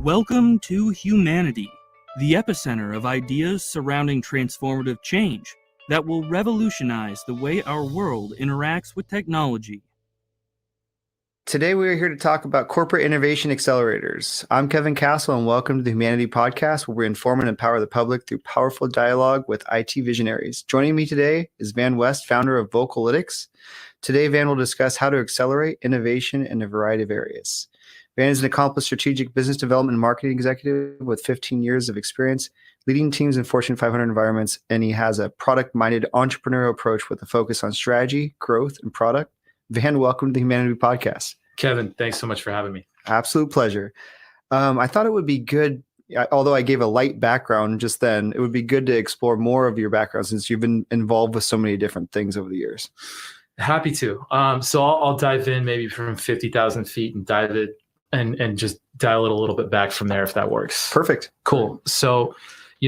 Welcome to Humanity, the epicenter of ideas surrounding transformative change that will revolutionize the way our world interacts with technology. Today we are here to talk about corporate innovation accelerators. I'm Kevin Castle, and welcome to the Humanity Podcast, where we inform and empower the public through powerful dialogue with IT visionaries. Joining me today is Van West, founder of Vocalytics. Today, Van will discuss how to accelerate innovation in a variety of areas. Van is an accomplished strategic business development and marketing executive with 15 years of experience leading teams in Fortune 500 environments, and he has a product-minded entrepreneurial approach with a focus on strategy, growth, and product. Van, welcome to the Humanity Podcast. Kevin, thanks so much for having me. Absolute pleasure. I thought it would be good, although I gave a light background just then, it would be good to explore more of your background since you've been involved with so many different things over the years. Happy to. So I'll dive in maybe from 50,000 feet and dive it and just dial it a little bit back from there if that works. Perfect. Cool. So,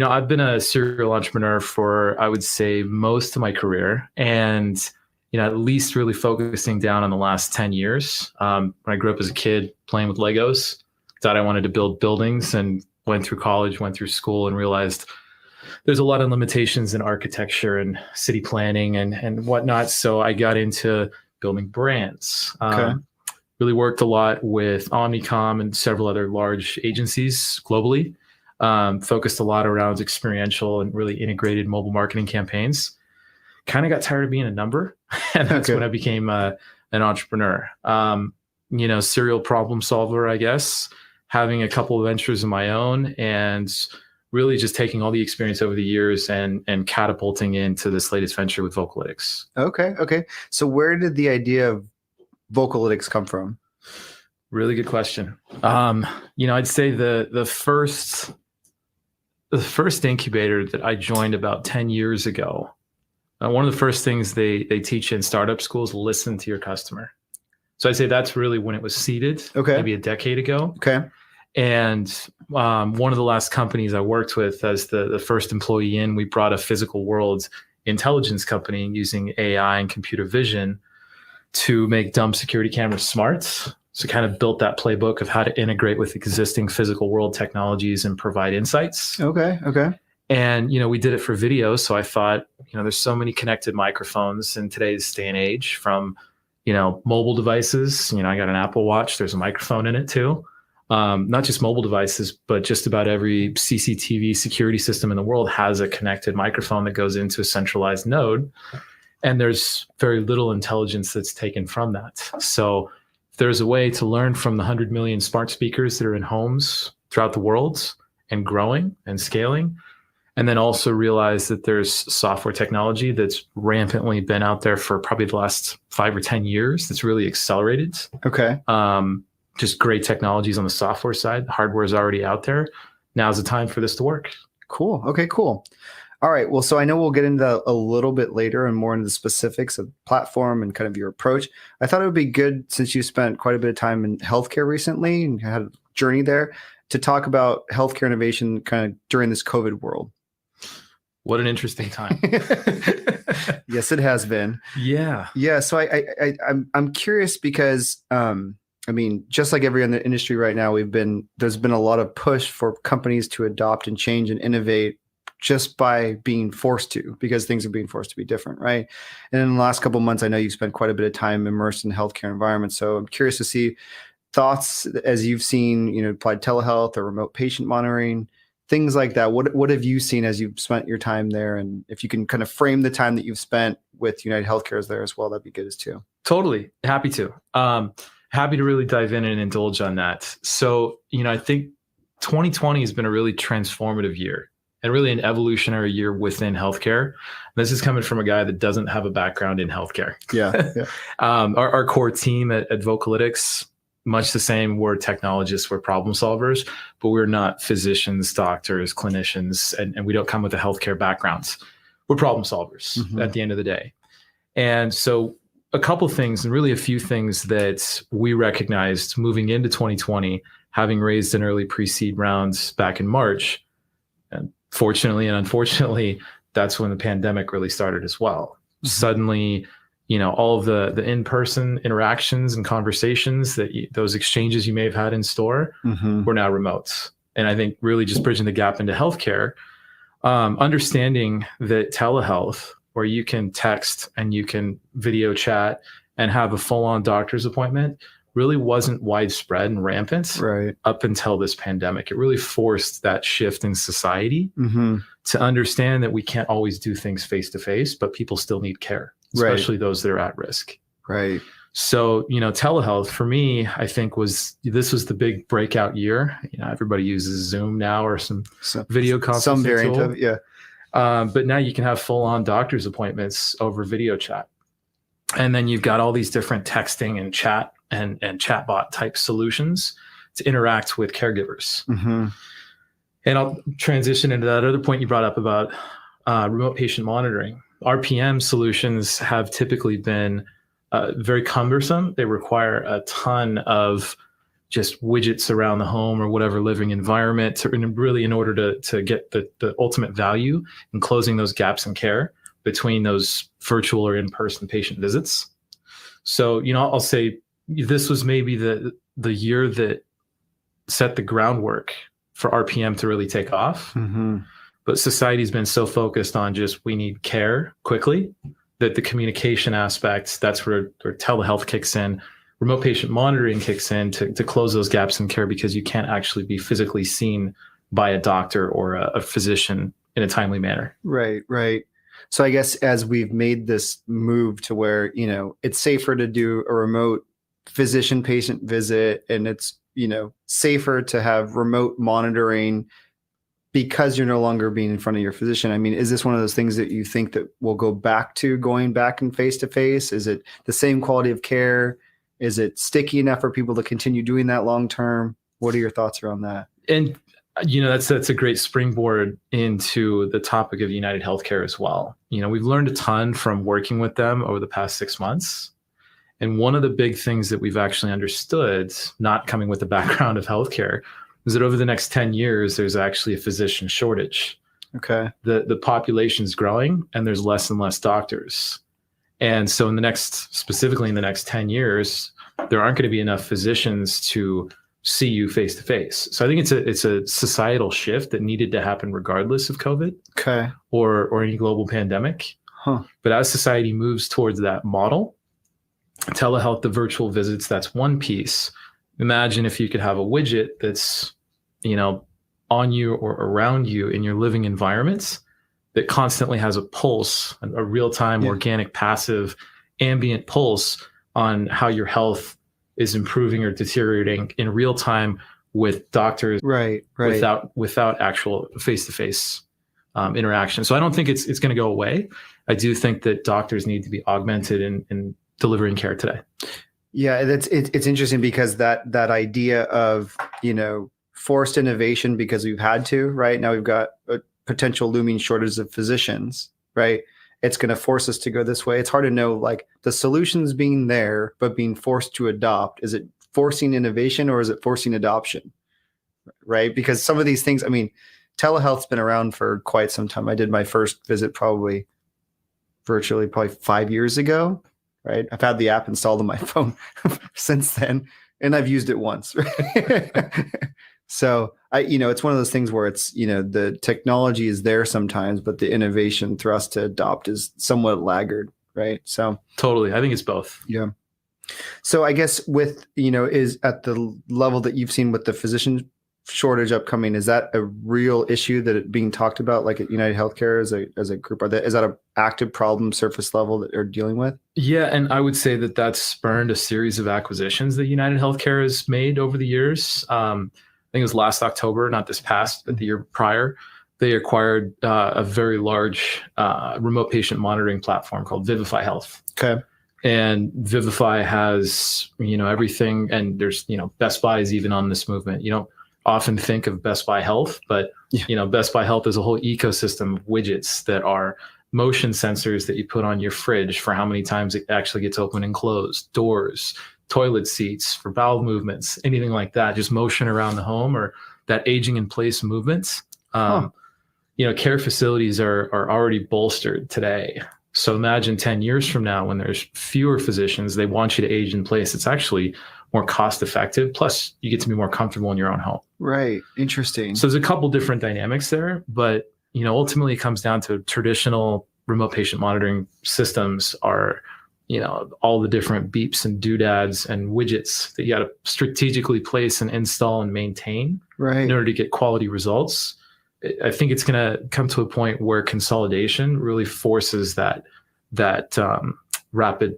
I've been a serial entrepreneur for, I would say, most of my career, and at least really focusing down on the last 10 years. When I grew up as a kid playing with Legos, thought I wanted to build buildings, and went through college, went through school, and realized there's a lot of limitations in architecture and city planning and whatnot. So I got into building brands. Okay. Really worked a lot with Omnicom and several other large agencies globally. Focused a lot around experiential and really integrated mobile marketing campaigns. Kind of got tired of being a number, and that's when I became an entrepreneur. Serial problem solver, I guess, having a couple of ventures of my own, and really just taking all the experience over the years and catapulting into this latest venture with Vocalytics. Okay. So where did the idea of Vocalytics come from? Really good question. I'd say the first incubator that I joined about 10 years ago, one of the first things they teach in startup schools, listen to your customer. So I'd say that's really when it was seeded, maybe a decade ago. Okay. And one of the last companies I worked with as the first employee in, we brought a physical world intelligence company using AI and computer vision to make dumb security cameras smart. So kind of built that playbook of how to integrate with existing physical world technologies and provide insights. Okay. And, we did it for video. So I thought, there's so many connected microphones in today's day and age, from, mobile devices. I got an Apple Watch. There's a microphone in it too. Not just mobile devices, but just about every CCTV security system in the world has a connected microphone that goes into a centralized node. And there's very little intelligence that's taken from that. So if there's a way to learn from the 100 million smart speakers that are in homes throughout the world and growing and scaling, and then also realize that there's software technology that's rampantly been out there for probably the last 5 or 10 years that's really accelerated. Okay. Just great technologies on the software side. The hardware is already out there. Now's the time for this to work. Cool. Okay, cool. All right. Well, so I know we'll get into a little bit later and more into the specifics of platform and kind of your approach. I thought it would be good, since you spent quite a bit of time in healthcare recently and had a journey there, to talk about healthcare innovation kind of during this COVID world. What an interesting time. Yes, it has been. Yeah. So I'm curious because, just like every other industry right now, there's been a lot of push for companies to adopt and change and innovate just by being forced to, because things are being forced to be different, right? And in the last couple of months, I know you've spent quite a bit of time immersed in healthcare environments. So I'm curious to see thoughts as you've seen, applied telehealth or remote patient monitoring, things like that. What have you seen as you've spent your time there? And if you can kind of frame the time that you've spent with United Healthcare there as well, that'd be good as too. Totally. Happy to. Happy to really dive in and indulge on that. So, I think 2020 has been a really transformative year and really an evolutionary year within healthcare. This is coming from a guy that doesn't have a background in healthcare. Yeah. Our core team at Vocalytics, much the same. We're technologists, we're problem solvers, but we're not physicians, doctors, clinicians, and we don't come with a healthcare backgrounds. We're problem solvers at the end of the day. And so a couple things, and really a few things that we recognized moving into 2020, having raised an early pre-seed round back in March. And fortunately and unfortunately, that's when the pandemic really started as well. Suddenly, all of the in-person interactions and conversations those exchanges you may have had in store were now remote. And I think really just bridging the gap into healthcare, understanding that telehealth, where you can text and you can video chat and have a full-on doctor's appointment, really wasn't widespread and rampant up until this pandemic. It really forced that shift in society to understand that we can't always do things face-to-face, but people still need care, especially those that are at risk. Right. So, telehealth for me, I think this was the big breakout year. Everybody uses Zoom now or some video conferencing some variant tool. of it, yeah. But now you can have full-on doctor's appointments over video chat. And then you've got all these different texting and chat and chatbot type solutions to interact with caregivers. And I'll transition into that other point you brought up about remote patient monitoring. RPM solutions have typically been very cumbersome. They require a ton of just widgets around the home or whatever living environment in order to get the ultimate value in closing those gaps in care between those virtual or in-person patient visits. So, I'll say this was maybe the year that set the groundwork for RPM to really take off. But society's been so focused on just we need care quickly that the communication aspect, that's where telehealth kicks in. Remote patient monitoring kicks in to close those gaps in care because you can't actually be physically seen by a doctor or a physician in a timely manner. Right. So I guess as we've made this move to where, it's safer to do a remote physician patient visit, and it's, safer to have remote monitoring because you're no longer being in front of your physician. I mean, is this one of those things that you think that we'll go back to going back in face-to-face? Is it the same quality of care? Is it sticky enough for people to continue doing that long-term? What are your thoughts around that? And, that's a great springboard into the topic of United Healthcare as well. We've learned a ton from working with them over the past 6 months. And one of the big things that we've actually understood, not coming with the background of healthcare, is that over the next 10 years, there's actually a physician shortage. Okay. The population's growing and there's less and less doctors. And so specifically in the next 10 years, there aren't going to be enough physicians to see you face to face. So I think it's a societal shift that needed to happen regardless of COVID or any global pandemic. But as society moves towards that model, telehealth, the virtual visits, that's one piece. Imagine if you could have a widget that's, on you or around you in your living environments that constantly has a pulse, a real-time, organic, passive, ambient pulse on how your health is improving or deteriorating in real time with doctors, without actual face-to-face interaction. So I don't think it's going to go away. I do think that doctors need to be augmented in delivering care today. Yeah, it's interesting because that idea of, forced innovation because we've had to, right? Now we've got a potential looming shortage of physicians, right? It's going to force us to go this way. It's hard to know, like, the solutions being there, but being forced to adopt. Is it forcing innovation or is it forcing adoption, right? Because some of these things, I mean, telehealth's been around for quite some time. I did my first visit probably 5 years ago, right? I've had the app installed on my phone since then, and I've used it once. Right? So it's one of those things where it's, the technology is there sometimes, but the innovation thrust to adopt is somewhat laggard, right? So totally. I think it's both. Yeah. So I guess with, is at the level that you've seen with the physician shortage upcoming, is that a real issue that it being talked about, like at United Healthcare as a group? Is that an active problem surface level that they're dealing with? Yeah, and I would say that that's spurned a series of acquisitions that United Healthcare has made over the years. I think it was last October, not this past, but the year prior, they acquired a very large remote patient monitoring platform called Vivify Health. Okay. And Vivify has, everything, and there's, Best Buy is even on this movement. You don't often think of Best Buy Health, but, Best Buy Health is a whole ecosystem of widgets that are motion sensors that you put on your fridge for how many times it actually gets open and closed, doors, toilet seats for bowel movements, anything like that, just motion around the home or that aging in place movements. Care facilities are already bolstered today. So imagine 10 years from now, when there's fewer physicians, they want you to age in place. It's actually more cost effective. Plus, you get to be more comfortable in your own home. Right. Interesting. So there's a couple different dynamics there, but ultimately it comes down to traditional remote patient monitoring systems are, all the different beeps and doodads and widgets that you got to strategically place and install and maintain in order to get quality results. I think it's going to come to a point where consolidation really forces that rapid,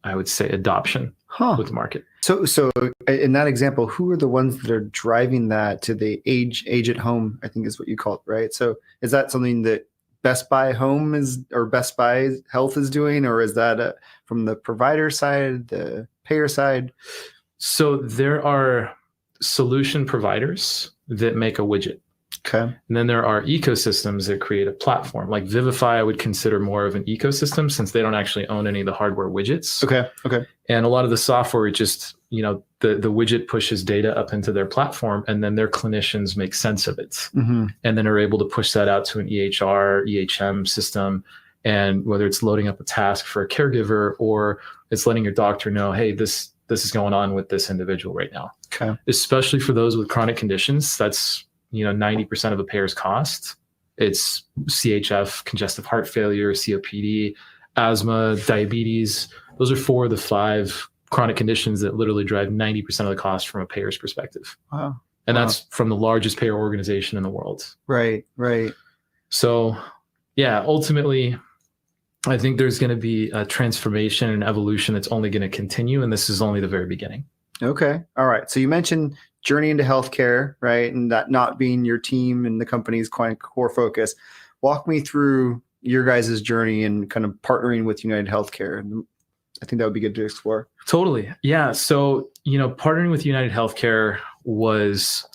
I would say, adoption with the market. So in that example, who are the ones that are driving that to the age at home, I think is what you call it, right? So is that something that Best Buy Home or Best Buy Health is doing, or is that from the provider side, the payer side? So there are solution providers that make a widget. Okay. And then there are ecosystems that create a platform. Like Vivify, I would consider more of an ecosystem since they don't actually own any of the hardware widgets. Okay. And a lot of the software, just, the widget pushes data up into their platform, and then their clinicians make sense of it. Mm-hmm. And then are able to push that out to an EHR, EHM system. And whether it's loading up a task for a caregiver or it's letting your doctor know, hey, this is going on with this individual right now. Okay. Especially for those with chronic conditions, that's 90% of a payer's cost. It's CHF, congestive heart failure, COPD, asthma, diabetes. Those are 4 of the 5 chronic conditions that literally drive 90% of the cost from a payer's perspective. Wow. And that's from the largest payer organization in the world. Right. So, yeah, ultimately, I think there's going to be a transformation and evolution that's only going to continue, and this is only the very beginning. Okay. All right. So you mentioned journey into healthcare, right? And that not being your team and the company's core focus. Walk me through your guys' journey and kind of partnering with United Healthcare. And I think that would be good to explore. Totally. Yeah. So, partnering with United Healthcare was,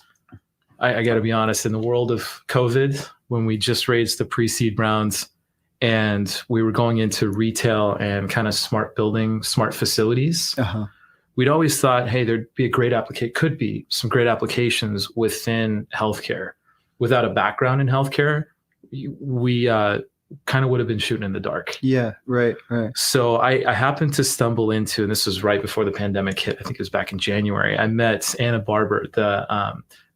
I got to be honest, in the world of COVID, when we just raised the pre-seed rounds and we were going into retail and kind of smart building, smart facilities. Uh-huh. We'd always thought, hey, could be some great applications within healthcare. Without a background in healthcare, we kind of would have been shooting in the dark. Yeah, right. So I happened to stumble into, and this was right before the pandemic hit, I think it was back in January, I met Anna Barber, the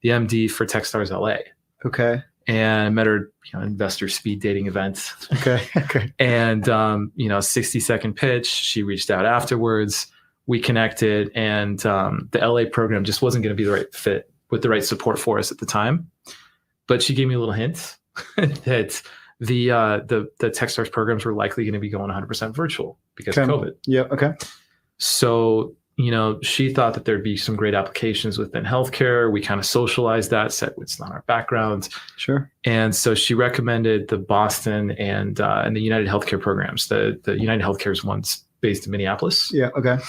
MD for Techstars LA. Okay. And I met her, investor speed dating event. Okay. And, 60-second pitch, she reached out afterwards. We connected, and the LA program just wasn't going to be the right fit with the right support for us at the time. But she gave me a little hint that the Techstars programs were likely going to be going 100% virtual because of COVID. Yeah. Okay. So, she thought that there'd be some great applications within healthcare. We kind of socialized that, said it's not our background. Sure. And so she recommended the Boston and the United Healthcare programs. The United Healthcare is one's based in Minneapolis. Yeah. Okay.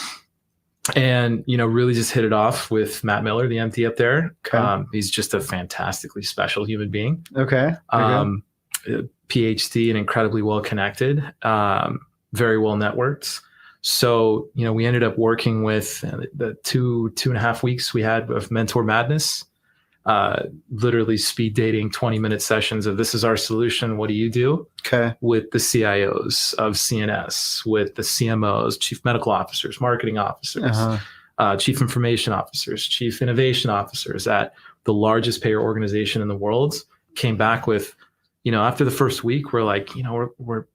And, really just hit it off with Matt Miller, the MD up there. Okay. He's just a fantastically special human being. Okay. PhD and incredibly well connected, very well networked. So, we ended up working with the 2.5 weeks we had of Mentor Madness, literally speed dating 20-minute sessions of this is our solution. What do you do? Okay. With the CIOs of CNS, with the CMOs, chief medical officers, marketing officers, chief information officers, chief innovation officers at the largest payer organization in the world, came back with, after the first week, we're like, we're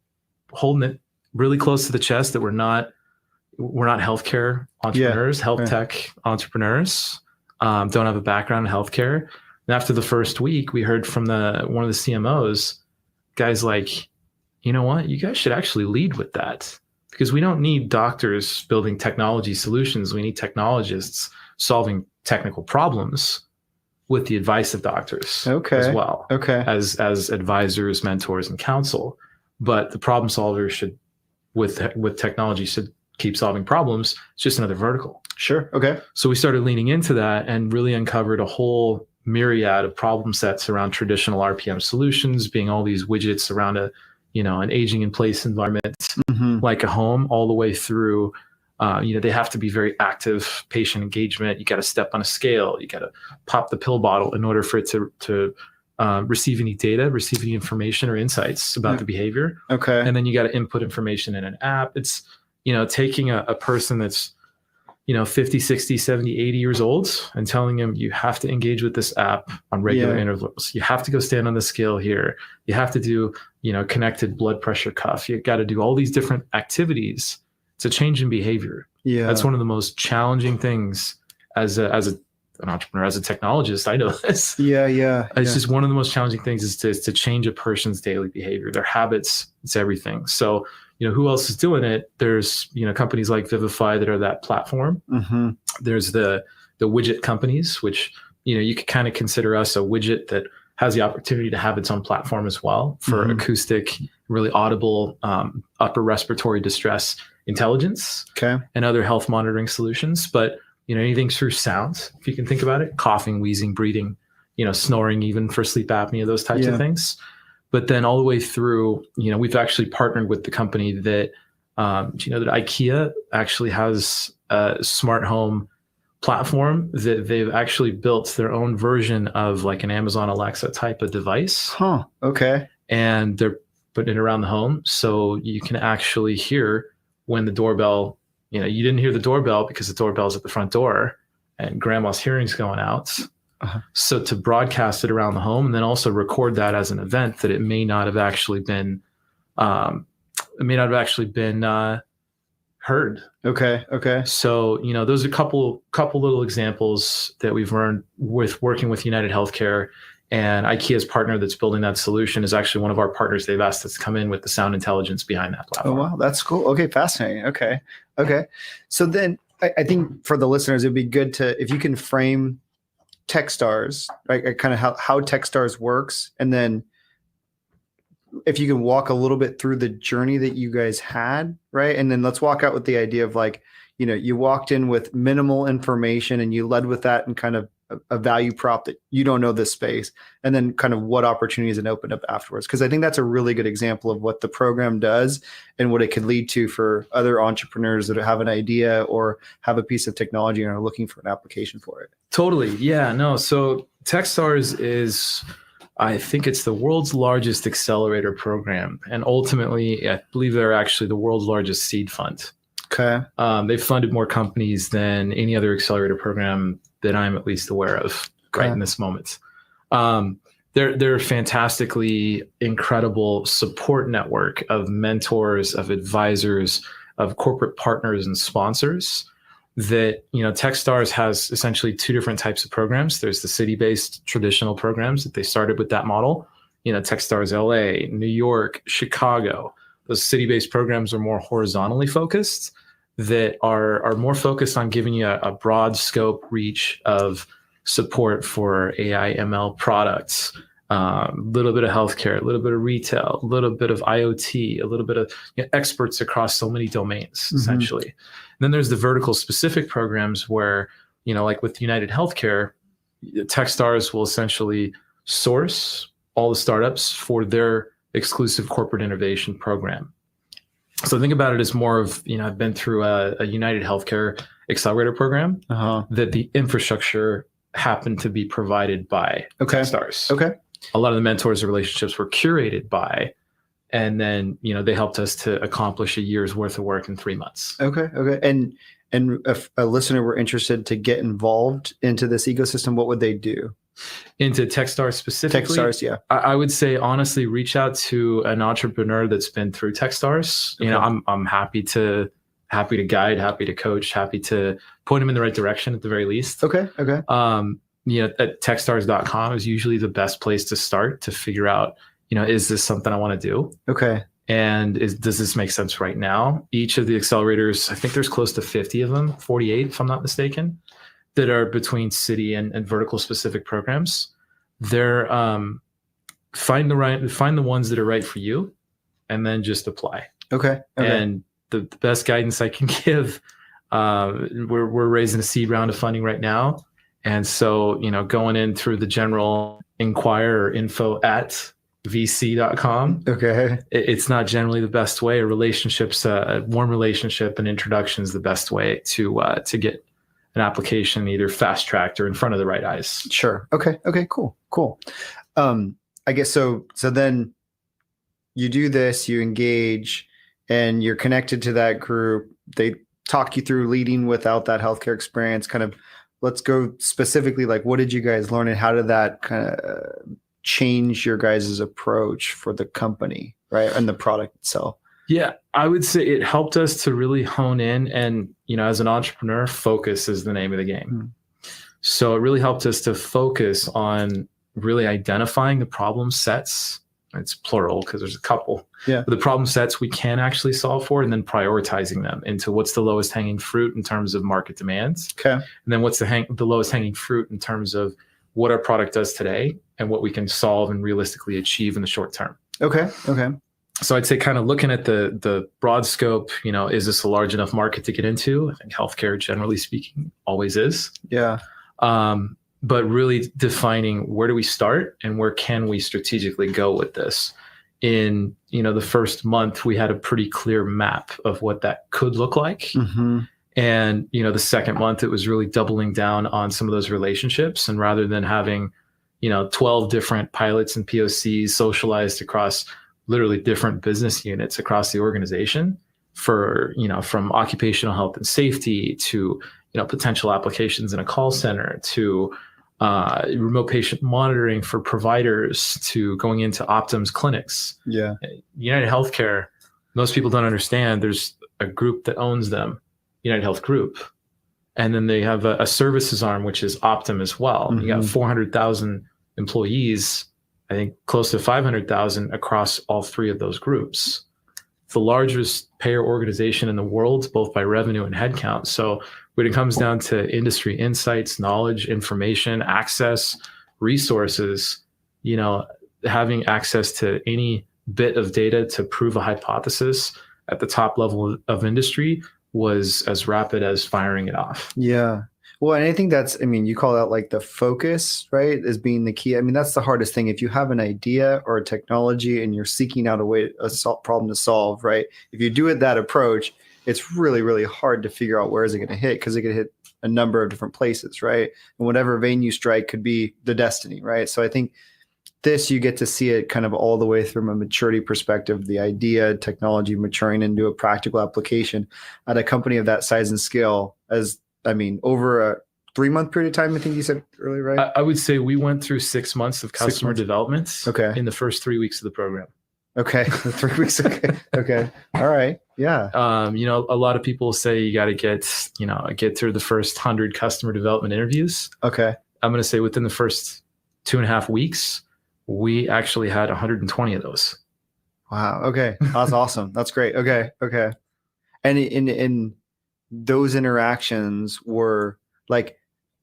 holding it really close to the chest that we're not healthcare entrepreneurs, health tech entrepreneurs. Don't have a background in healthcare. And after the first week, we heard from one of the CMOs, guys like, you know what, you guys should actually lead with that because we don't need doctors building technology solutions. We need technologists solving technical problems with the advice of doctors as well. Okay. As advisors, mentors, and counsel. But the problem solvers should, with technology, should keep solving problems. It's just another vertical. Sure. Okay. So we started leaning into that and really uncovered a whole myriad of problem sets around traditional RPM solutions, being all these widgets around an aging in place environment, like a home, all the way through, they have to be very active patient engagement. You got to step on a scale. You got to pop the pill bottle in order for it to receive any data, receive any information or insights about the behavior. Okay. And then you got to input information in an app. It's, taking a person that's, 50, 60, 70, 80 years old and telling them you have to engage with this app on regular intervals. You have to go stand on the scale here. You have to do, connected blood pressure cuff. You got to do all these different activities. It's a change in behavior. Yeah. That's one of the most challenging things as an entrepreneur, as a technologist. I know this. Yeah. It's just one of the most challenging things is to change a person's daily behavior, their habits. It's everything. So, who else is doing it? There's, companies like Vivify that are that platform. Mm-hmm. There's the widget companies, which, you could kind of consider us a widget that has the opportunity to have its own platform as well for acoustic, really audible, upper respiratory distress intelligence and other health monitoring solutions. But, anything through sound, if you can think about it, coughing, wheezing, breathing, snoring, even for sleep apnea, those types of things. But then all the way through, we've actually partnered with the company that, that IKEA actually has a smart home platform that they've actually built their own version of like an Amazon Alexa type of device. Huh. Okay. And they're putting it around the home. So you can actually hear when the doorbell, you didn't hear the doorbell because the doorbell's at the front door and grandma's hearing's going out. So to broadcast it around the home and then also record that as an event that it may not have actually been, heard. Okay. So, those are a couple little examples that we've learned with working with United Healthcare, and IKEA's partner that's building that solution is actually one of our partners. They've asked us to come in with the sound intelligence behind that platform. Oh, wow. That's cool. Okay. Fascinating. Okay. So then I think for the listeners, it'd be good if you can frame Techstars, right? Kind of how Techstars works. And then if you can walk a little bit through the journey that you guys had, right? And then let's walk out with the idea of like, you walked in with minimal information and you led with that and kind of a value prop that you don't know this space, and then kind of what opportunities it opened up afterwards. Because I think that's a really good example of what the program does and what it could lead to for other entrepreneurs that have an idea or have a piece of technology and are looking for an application for it. Totally. Yeah, no. So Techstars is, I think it's the world's largest accelerator program. And ultimately, I believe they're actually the world's largest seed fund. Okay. They've funded more companies than any other accelerator program that I'm at least aware of right in this moment. They're a fantastically incredible support network of mentors, of advisors, of corporate partners and sponsors that, Techstars has essentially two different types of programs. There's the city-based traditional programs that they started with that model, Techstars LA, New York, Chicago. Those city-based programs are more horizontally focused, that are more focused on giving you a broad scope reach of support for AI ML products, a little bit of healthcare, a little bit of retail, a little bit of IoT, a little bit of experts across so many domains, essentially. And then there's the vertical specific programs where, like with United Healthcare, Techstars will essentially source all the startups for their exclusive corporate innovation program. So think about it as more of, I've been through a United Healthcare accelerator program that the infrastructure happened to be provided by Techstars. Okay. A lot of the mentors and relationships were curated by, and then, they helped us to accomplish a year's worth of work in 3 months. Okay. And if a listener were interested to get involved into this ecosystem, what would they do? Into Techstars specifically? Techstars, yeah. I would say, honestly, reach out to an entrepreneur that's been through Techstars. I'm happy to guide, happy to coach, happy to point them in the right direction at the very least. Okay. At techstars.com is usually the best place to start to figure out, is this something I want to do? Okay. And does this make sense right now? Each of the accelerators, I think there's close to 50 of them, 48 if I'm not mistaken, that are between city and vertical specific programs. They're find the ones that are right for you, and then just apply. Okay. And the best guidance I can give, we're raising a seed round of funding right now, and so going in through the general inquire or info at vc.com. Okay. It's not generally the best way. A warm relationship and introduction is the best way to get an application either fast tracked or in front of the right eyes. Sure. Okay. Cool. I guess so. So then you do this, you engage, and you're connected to that group. They talk you through leading without that healthcare experience. Kind of, let's go specifically, like, what did you guys learn, and how did that kind of change your guys' approach for the company, right, and the product itself? Yeah, I would say it helped us to really hone in, and as an entrepreneur, focus is the name of the game. So it really helped us to focus on really identifying the problem sets. It's plural because there's a couple. Yeah. But the problem sets we can actually solve for, and then prioritizing them into what's the lowest hanging fruit in terms of market demands. Okay. And then what's the lowest hanging fruit in terms of what our product does today and what we can solve and realistically achieve in the short term. Okay. So I'd say kind of looking at the broad scope, is this a large enough market to get into? I think healthcare, generally speaking, always is. Yeah. But really defining where do we start and where can we strategically go with this. In the first month, we had a pretty clear map of what that could look like. Mm-hmm. And the second month, it was really doubling down on some of those relationships. And rather than having 12 different pilots and POCs socialized across literally different business units across the organization for from occupational health and safety to potential applications in a call center to remote patient monitoring for providers to going into Optum's clinics. Yeah. United Healthcare, most people don't understand there's a group that owns them, United Health Group. And then they have a services arm, which is Optum as well. Mm-hmm. You got 400,000 employees, I think close to 500,000 across all three of those groups. It's the largest payer organization in the world, both by revenue and headcount. So when it comes down to industry insights, knowledge, information, access, resources, having access to any bit of data to prove a hypothesis at the top level of industry was as rapid as firing it off. Yeah. Well, and I think you call out like the focus, right, as being the key. That's the hardest thing. If you have an idea or a technology and you're seeking out a problem to solve, right? If you do it that approach, it's really, really hard to figure out where is it going to hit, because it could hit a number of different places, right? And whatever vein you strike could be the destiny, right? So I think you get to see it kind of all the way from a maturity perspective, the idea, technology maturing into a practical application at a company of that size and scale over a 3-month period of time, I think you said earlier, right? I would say we went through 6 months of customer development in the first 3 weeks of the program. Okay. 3 weeks. Okay. All right. Yeah. A lot of people say you got to get through the first 100 customer development interviews. Okay. I'm going to say within the first 2.5 weeks, we actually had 120 of those. Wow. Okay. That's awesome. That's great. Okay. And in those interactions were like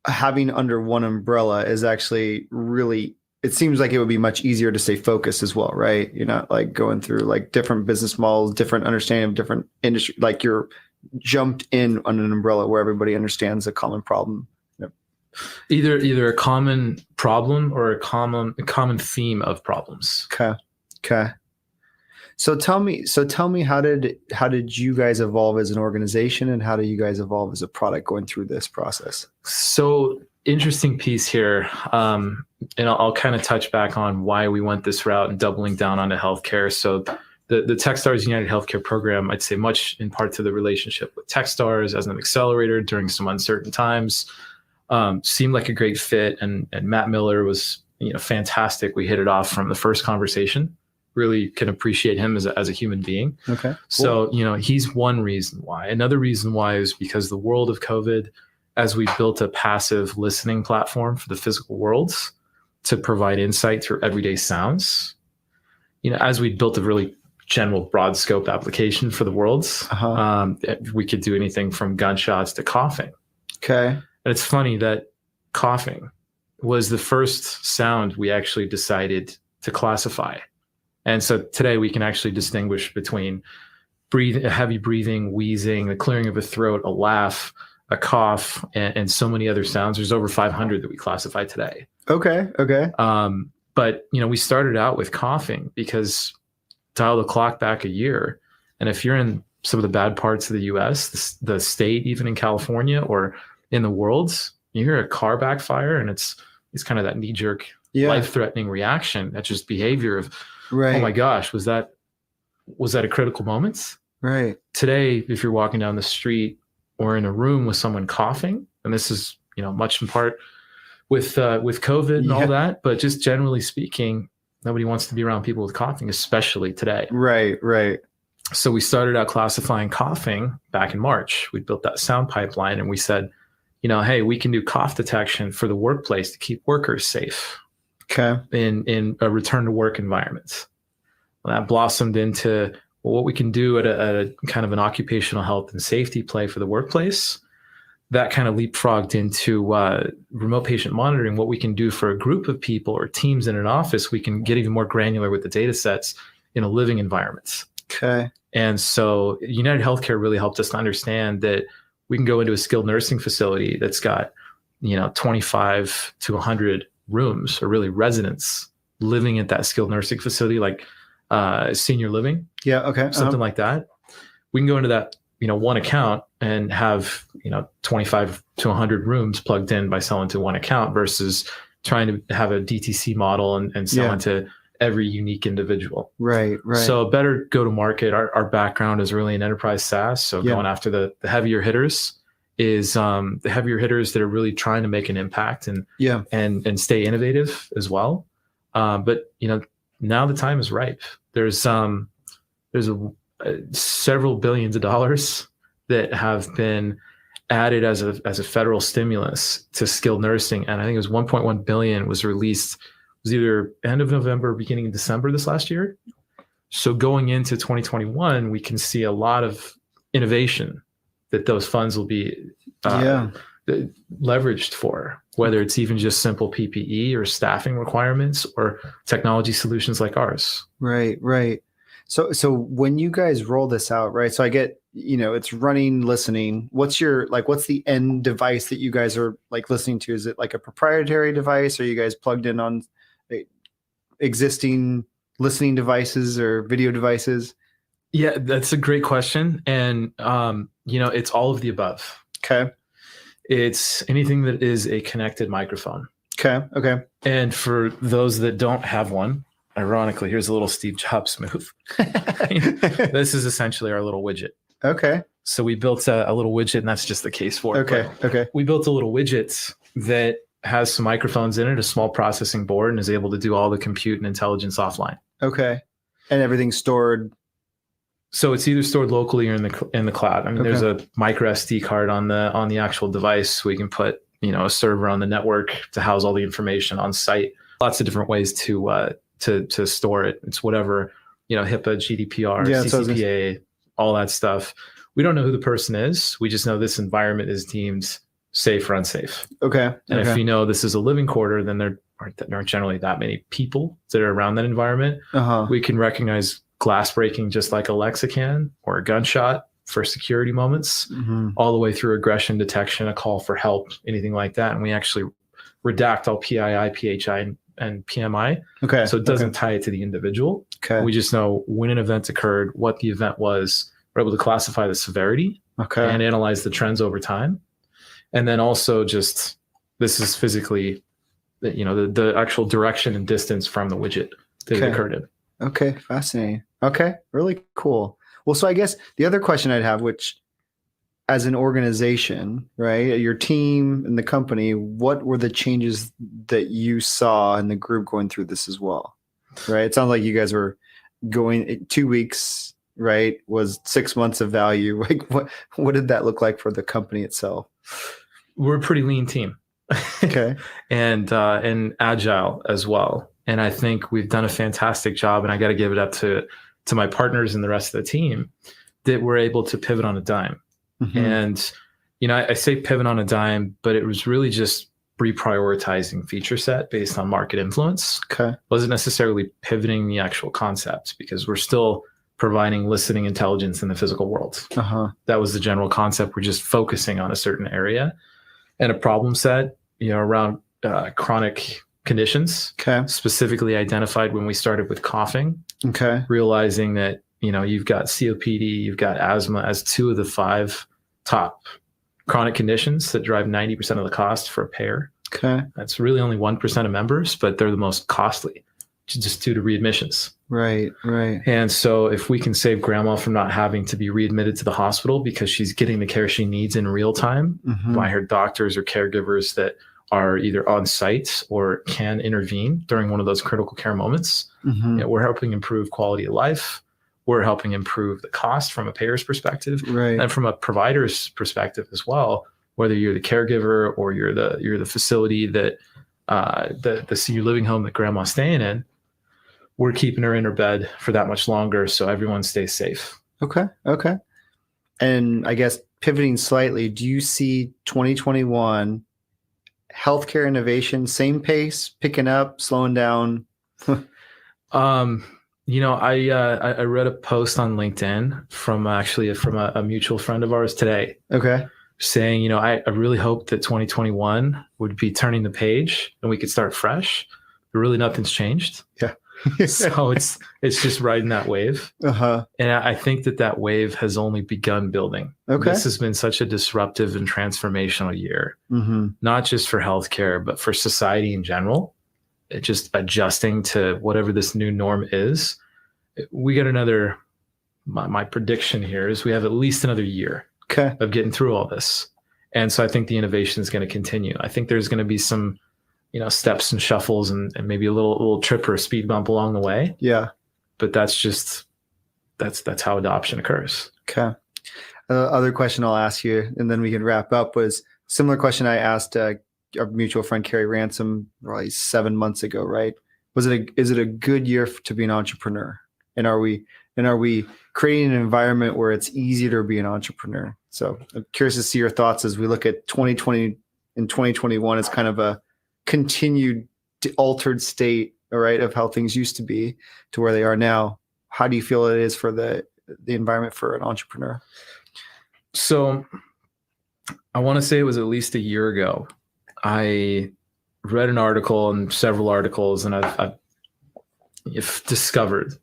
having under one umbrella is actually really, it seems like it would be much easier to stay focused as well, right? You're not like going through like different business models, different understanding of different industry, like you're jumped in on an umbrella where everybody understands a common problem. Yep. Either a common problem or a common theme of problems. Okay. So tell me, how did you guys evolve as an organization, and how do you guys evolve as a product going through this process? So interesting piece here. And I'll kind of touch back on why we went this route and doubling down onto healthcare. So the Techstars United Healthcare program, I'd say much in part to the relationship with Techstars as an accelerator during some uncertain times, seemed like a great fit. And Matt Miller was, fantastic. We hit it off from the first conversation. Really can appreciate him as a human being. Okay. So, he's one reason why. Another reason why is because the world of COVID, as we built a passive listening platform for the physical worlds to provide insight through everyday sounds, as we built a really general broad scope application for the worlds, we could do anything from gunshots to coughing. Okay. And it's funny that coughing was the first sound we actually decided to classify. And so today we can actually distinguish between heavy breathing, wheezing, the clearing of a throat, a laugh, a cough, and so many other sounds. There's over 500 that we classify today. Okay. But, we started out with coughing because dial the clock back a year. And if you're in some of the bad parts of the US, the state, even in California or in the world, you hear a car backfire and it's kind of that knee jerk life-threatening reaction. That's just behavior of, Right. oh my gosh, was that a critical moment? Right. Today, if you're walking down the street or in a room with someone coughing, and this is, much in part with COVID and all that, but just generally speaking, nobody wants to be around people with coughing, especially today. Right. Right. So we started out classifying coughing back in March. We built that sound pipeline and we said, hey, we can do cough detection for the workplace to keep workers safe. Okay. In a return to work environment. Well, that blossomed into what we can do at a kind of an occupational health and safety play for the workplace. That kind of leapfrogged into remote patient monitoring. What we can do for a group of people or teams in an office, we can get even more granular with the data sets in a living environment. Okay. And so United Healthcare really helped us to understand that we can go into a skilled nursing facility that's got, 25 to 100 rooms, or really residents living at that skilled nursing facility, like senior living. Yeah. Okay. Something like that. We can go into that, one account and have, 25 to 100 rooms plugged in by selling to one account versus trying to have a DTC model and selling to every unique individual. Right. Right. So better go to market. Our background is really in enterprise SaaS. So going after the heavier hitters is the heavier hitters that are really trying to make an impact and stay innovative as well. But now the time is ripe. There's several billions of dollars that have been added as a federal stimulus to skilled nursing, and I think it was 1.1 billion was released. It was either end of November, beginning of December this last year. So going into 2021, we can see a lot of innovation that those funds will be leveraged for, whether it's even just simple PPE or staffing requirements or technology solutions like ours. Right, right. So when you guys roll this out, right? So I get, it's running, listening. What's the end device that you guys are like listening to? Is it like a proprietary device? Are you guys plugged in on existing listening devices or video devices? Yeah, that's a great question. And, it's all of the above. Okay. It's anything that is a connected microphone. Okay. Okay. And for those that don't have one, ironically, here's a little Steve Jobs move. This is essentially our little widget. Okay. So we built a little widget, and that's just the case for it. Okay. Okay. We built a little widget that has some microphones in it, a small processing board, and is able to do all the compute and intelligence offline. Okay. And everything's stored. So it's either stored locally or in the cloud. I mean, there's a micro SD card on the actual device. We can put a server on the network to house all the information on site. Lots of different ways to store it. It's whatever HIPAA, GDPR, CCPA, all that stuff. We don't know who the person is. We just know this environment is deemed safe or unsafe. Okay. And if this is a living quarter, then there aren't generally that many people that are around that environment. We can recognize glass breaking just like Alexa can, or a gunshot for security moments, all the way through aggression detection, a call for help, anything like that. And we actually redact all PII, PHI, and PMI. Okay. So it doesn't tie it to the individual. Okay. We just know when an event occurred, what the event was. We're able to classify the severity and analyze the trends over time. And then also this is physically, the actual direction and distance from the widget that it occurred in. Okay. Fascinating. Okay. Really cool. Well, so I guess the other question I'd have, which as an organization, right, your team and the company, what were the changes that you saw in the group going through this as well? Right. It sounds like you guys were going 2 weeks, right? Was 6 months of value. Like what did that look like for the company itself? We're a pretty lean team. Okay. and agile as well. And I think we've done a fantastic job, and I got to give it up to my partners and the rest of the team that we're able to pivot on a dime. And, I say pivot on a dime, but it was really just reprioritizing feature set based on market influence. Okay. Wasn't necessarily pivoting the actual concept, because we're still providing listening intelligence in the physical world. That was the general concept. We're just focusing on a certain area and a problem set, around chronic conditions, specifically identified when we started with coughing. Okay. Realizing that, you've got COPD, you've got asthma as 2 of the 5 top chronic conditions that drive 90% of the cost for a payer. Okay. That's really only 1% of members, but they're the most costly, just due to readmissions. Right. Right. And so if we can save grandma from not having to be readmitted to the hospital because she's getting the care she needs in real time by her doctors or caregivers that are either on site or can intervene during one of those critical care moments, we're helping improve quality of life. We're helping improve the cost from a payer's perspective, Right. and from a provider's perspective as well. Whether you're the caregiver or you're the facility that the senior living home that grandma's staying in, we're keeping her in her bed for that much longer so everyone stays safe. Okay. Okay. And I guess pivoting slightly, do you see 2021 healthcare innovation, same pace, picking up, slowing down? I read a post on LinkedIn from a mutual friend of ours today. Okay. Saying, I really hope that 2021 would be turning the page and we could start fresh. But really nothing's changed. Yeah. So it's just riding that wave. And I think that wave has only begun building. Okay. This has been such a disruptive and transformational year, not just for healthcare, but for society in general. Just adjusting to whatever this new norm is. We got my prediction here is we have at least another year of getting through all this. And so I think the innovation is going to continue. I think there's going to be some, steps and shuffles and maybe a little trip or a speed bump along the way. Yeah. But that's how adoption occurs. Okay. Other question I'll ask you, and then we can wrap up, was similar question I asked our mutual friend Carrie Ransom probably 7 months ago, right? Is it a good year to be an entrepreneur? And are we creating an environment where it's easier to be an entrepreneur? So I'm curious to see your thoughts as we look at 2020 and 2021 as kind of a continued altered state, all right, of how things used to be to where they are now. How do you feel it is for the environment for an entrepreneur? So I want to say it was at least a year ago. I read an article and several articles, and I've discovered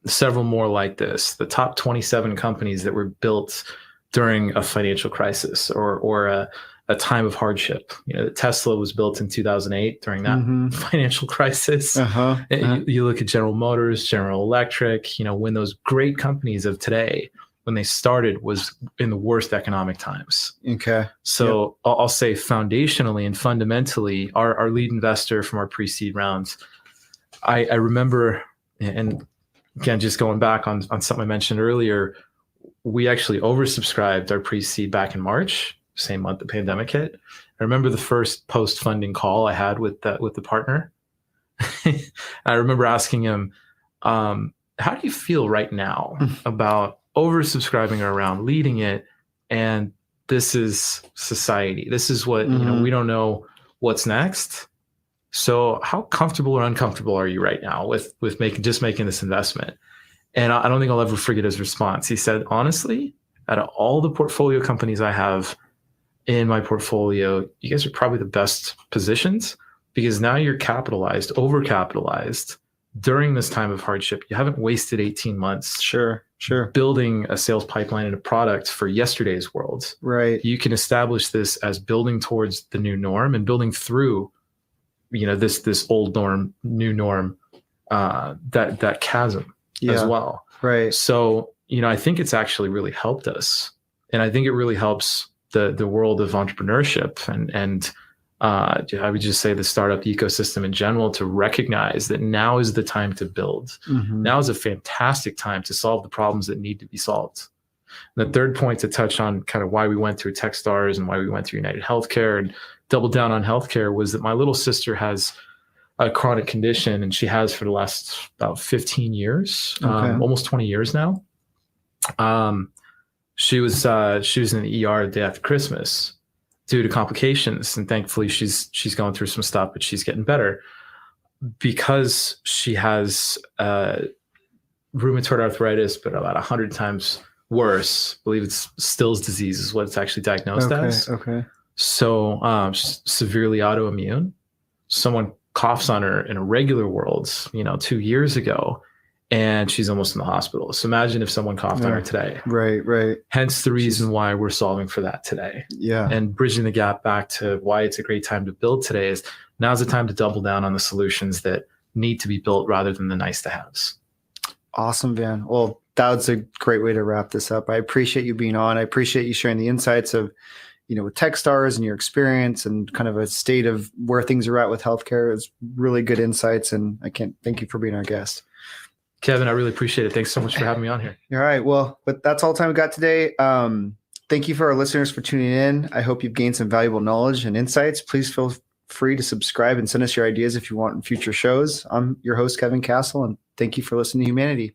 several more like this. The top 27 companies that were built during a financial crisis or a time of hardship. Tesla was built in 2008 during that financial crisis. You look at General Motors, General Electric, when those great companies of today, when they started, was in the worst economic times. Okay. So I'll say foundationally and fundamentally, our lead investor from our pre-seed rounds, I remember, and again, just going back on something I mentioned earlier, we actually oversubscribed our pre-seed back in March, same month the pandemic hit. I remember the first post-funding call I had with the partner. I remember asking him, how do you feel right now about oversubscribing around, leading it, and this is society. This is what, we don't know what's next. So how comfortable or uncomfortable are you right now with making this investment? And I don't think I'll ever forget his response. He said, honestly, out of all the portfolio companies I have in my portfolio, you guys are probably the best positions because now you're overcapitalized during this time of hardship. You haven't wasted 18 months. Sure. Building a sales pipeline and a product for yesterday's world. Right. You can establish this as building towards the new norm and building through, this old norm, new norm, that chasm as well. Right. So, I think it's actually really helped us. And I think it really helps the world of entrepreneurship and I would just say the startup ecosystem in general to recognize that now is the time to build. Now is a fantastic time to solve the problems that need to be solved. And the third point to touch on kind of why we went through Techstars and why we went through United Healthcare and doubled down on healthcare was that my little sister has a chronic condition, and she has for the last about 15 years, almost 20 years now. She was in the ER the day after Christmas due to complications, and thankfully she's going through some stuff, but she's getting better because she has rheumatoid arthritis, but about 100 times worse. I believe it's Still's disease is what it's actually diagnosed as. Okay. So severely autoimmune. Someone coughs on her in a regular world, 2 years ago, and she's almost in the hospital. So imagine if someone coughed on her today. Right. Hence the reason why we're solving for that today. Yeah. And bridging the gap back to why it's a great time to build today is now's the time to double down on the solutions that need to be built rather than the nice to haves. Awesome, Van. Well, that was a great way to wrap this up. I appreciate you being on. I appreciate you sharing the insights of, with Techstars and your experience and kind of a state of where things are at with healthcare. It's really good insights, and I can't thank you for being our guest. Kevin, I really appreciate it. Thanks so much for having me on here. All right. Well, but that's all the time we got today. Thank you for our listeners for tuning in. I hope you've gained some valuable knowledge and insights. Please feel free to subscribe and send us your ideas if you want in future shows. I'm your host, Kevin Castle, and thank you for listening to Humanity.